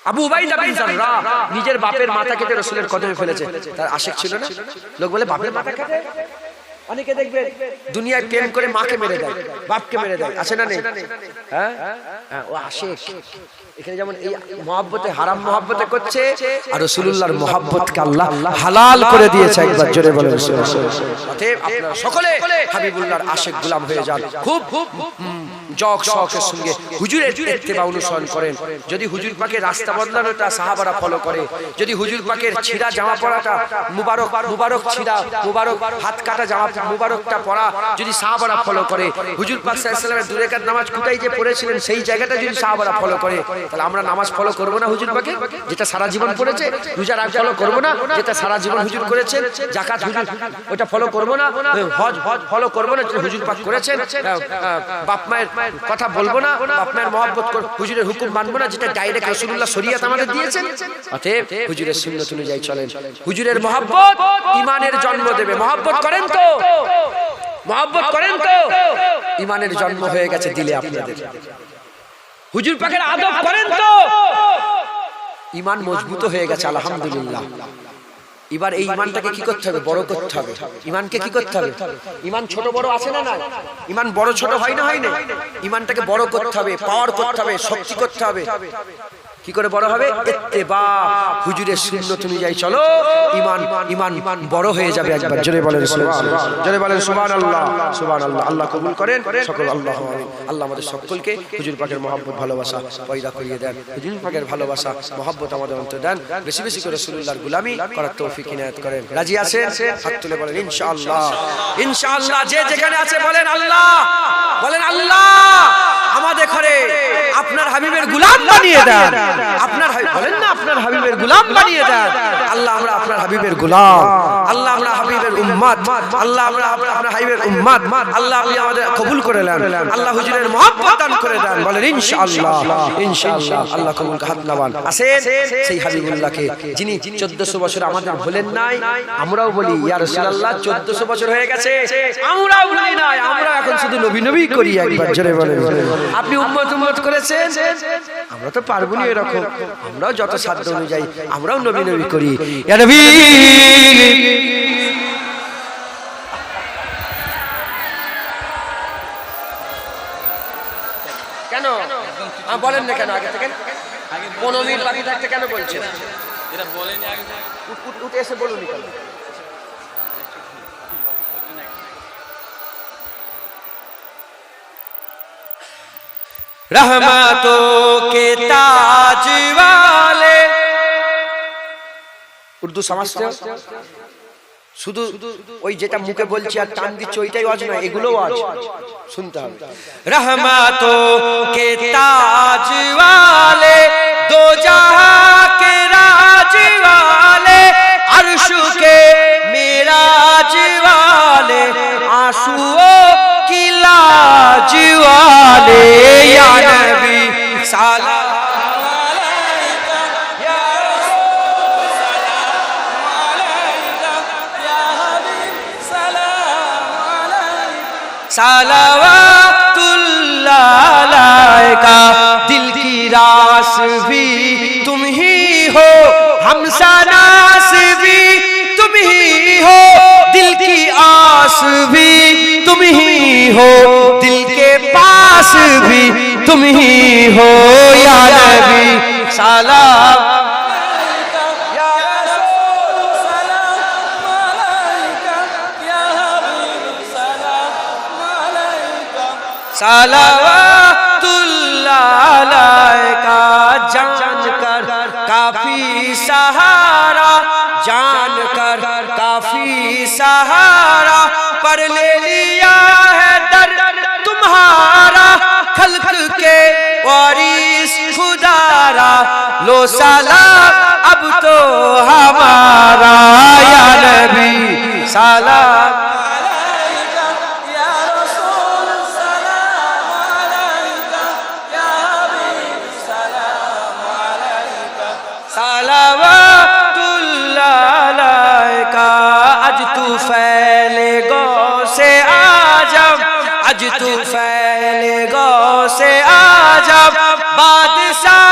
আবু উবাইদা বিন জাররাহ নিজের বাপের মাথা কেটে রাসূলের কদমে ফেলেছে, তার আশিক ছিল না? লোক বলে বাপের মাথা কেটে, অনেকে দেখবেন দুনিয়ায় প্রেম করে মাকে মেরে দেয়, বাপকে মেরে দেয়, আছে না নেই? হ্যাঁ, ও আশিক। এখানে যেমন এই মহব্বতে হারাম মহব্বতে করছে, আর রাসূলুল্লাহর মহব্বতকে আল্লাহ হালাল করে দিয়েছে একবার। জোরে বলেন অতএব আপনারা সকলে হাবিবুল্লাহর আশিক গোলাম হয়ে যান, খুব জগ শখের সঙ্গে হুজুরের ইত্তেবা অনুসরণ করেন। যদি হুজুর পাকের রাস্তা বদলানোটা সাহাবারা ফলো করে, যদি হুজুর পাকের ছিঁড়া জামা পরাটা মুবারক ছিঁড়া মুবারক হাত কাটা জামা মুবারকটা পরা যদি সাহাবারা ফলো করে, হুজুর পাক সাল্লাল্লাহু আলাইহি ওয়াসাল্লামের 2 রাকাত নামাজ কোথায় যে পড়েছিলেন সেই জায়গাটা যদি সাহাবারা ফলো করে, তাহলে আমরা নামাজ ফলো করব না হুজুর পাকে যেটা সারা জীবন পড়েছে? রোজা রাখা ফলো করব না যেটা সারা জীবন হুজুর করেছেন? যাকাত হুজুর ওটা ফলো করব না? হজ ফলো করব না যেটা হুজুর পাক করেছেন? বাপ মায়ের কথা বলবো না, বাপ মায়ের মহব্বত করব, হুজুরের হুকুম মানবো না যেটা ডাইরেক্ট রাসূলুল্লাহ শরীয়ত আমাদের দিয়েছেন। অতএব হুজুরের সুন্নাত অনুযায়ী চলেন। হুজুরের মহব্বত ঈমানের জন্ম দেবে। মহব্বত করেন তো? মহব্বত করেন তো? ঈমানের জন্ম হয়ে গেছে দিলে আপনাদের। হুজুর পাকের আদব করেন তো? ইমান মজবুত হয়ে গেছে আলহামদুলিল্লাহ। এবার এই ইমানটাকে কি করতে হবে? বড় করতে হবে। ইমানকে কি করতে হবে? ইমান ছোট বড় আছে না না? ইমান বড় ছোট হয় না, হয় না? ইমানটাকে বড় করতে হবে, পাওয়ার করতে হবে, শক্তি করতে হবে। কি করে বড় হবে? ইত্তেবা, হুজুরের সুন্নাত অনুযায়ী চলো, ইমান ইমান বড় হয়ে যাবে। একবার জোরে বলেন সুবহানাল্লাহ, জোরে বলেন সুবহানাল্লাহ, সুবহানাল্লাহ। আল্লাহ কবুল করেন সকল, আল্লাহ আমিন। আল্লাহ আমাদের সকলকে হুজুর পাকের মহব্বত ভালোবাসা পয়দা করিয়ে দেন। হুজুর পাকের ভালোবাসা মহব্বত আমাদের অন্তরে দেন। বেশি বেশি করে রাসূলুল্লাহর গোলামি করার তৌফিক ইনায়াত করেন। রাজি আছেন? হাত তুলে বলেন ইনশাআল্লাহ। ইনশাআল্লাহ। যে যেখানে আছে বলেন আল্লাহ, বলেন আল্লাহ আমাদের ঘরে আপনার হাবিবের গোলাম বানিয়ে দেন। আপনার বলেন না, আপনার হাবিবের গোলাম বানিয়ে দেন। আল্লাহ আমরা আপনার হাবিবের গোলাম, আল্লাহ আমরা হাবিবের উম্মত, আল্লাহ আমরা আপনার হাবিবের উম্মত। আল্লাহ আপনি আমাদের কবুল করে নেন, আল্লাহ হুজুরের মহব্বত দান করে দেন। বলেন ইনশাআল্লাহ, ইনশাআল্লাহ। আল্লাহ কবুল হাত নামান। আসেন সেই হাবিবুল্লাহকে যিনি 1400 বছর আমাদের ভুলেন নাই। আমরাও বলি ইয়া রাসূলুল্লাহ 1400 বছর হয়ে গেছে, আমরাও ভুলি নাই। আমরা এখন শুধু নবী নবী করি। একবার জোরে বলেন। আপনি উম্মত উম্মত করেছেন, আমরা তো পারবো না এরকম। আমরাও যত সাধ্য অনুযায়ী আমরাও নবী নবী করি। ইয়া নবী কেন বলেন না? কেন আগে থেকে 15 মিনিট বাকি থাকতে কেন বলছেন? এটা বলেনি আগে, উঠে এসে বলুন কেন? रहमतों के ताज वाले, উর্দু समझते हो? শুধু ওই যেটা মুখে বলছি আর টান দিচ্ছি ওইটাই ওয়াজ নয়, এগুলোও ওয়াজ শুনতে হবে। रहमतों के ताज वाले, दो जहां के राज वाले, अर्श के मेराज वाले, आंसुओं की लाज वाले, या नबी सलाम अलैका, या रसूल सलाम अलैका, या हबीब सलाम अलैका, सलावतुल्लाह अलैका। दिल की रास भी तुम ही हो, हमसनास भी तुम ही हो, दिल की आस भी तुम ही हो, दिल के पास भी तुम ही हो, या नबी सलाम अलैका, या रसूल सलाम अलैका, या हबीब सलाम अलैका, सलावतुल्लाह अलैका। जानकर काफी सहारा, जानकर काफी सहारा, पर ले लिया है दर तुम्हारा, खल्क के वारिस खुदारा, लो सलाम अब तो हमारा, या नबी सलाम अलैका, या रसूल सलाम अलैका, या हबीब सलाम अलैका, सलावतुल्लाह अलैका। आज तू फैले गो से आजम, आज तू फैले गो से आजम, बादशाह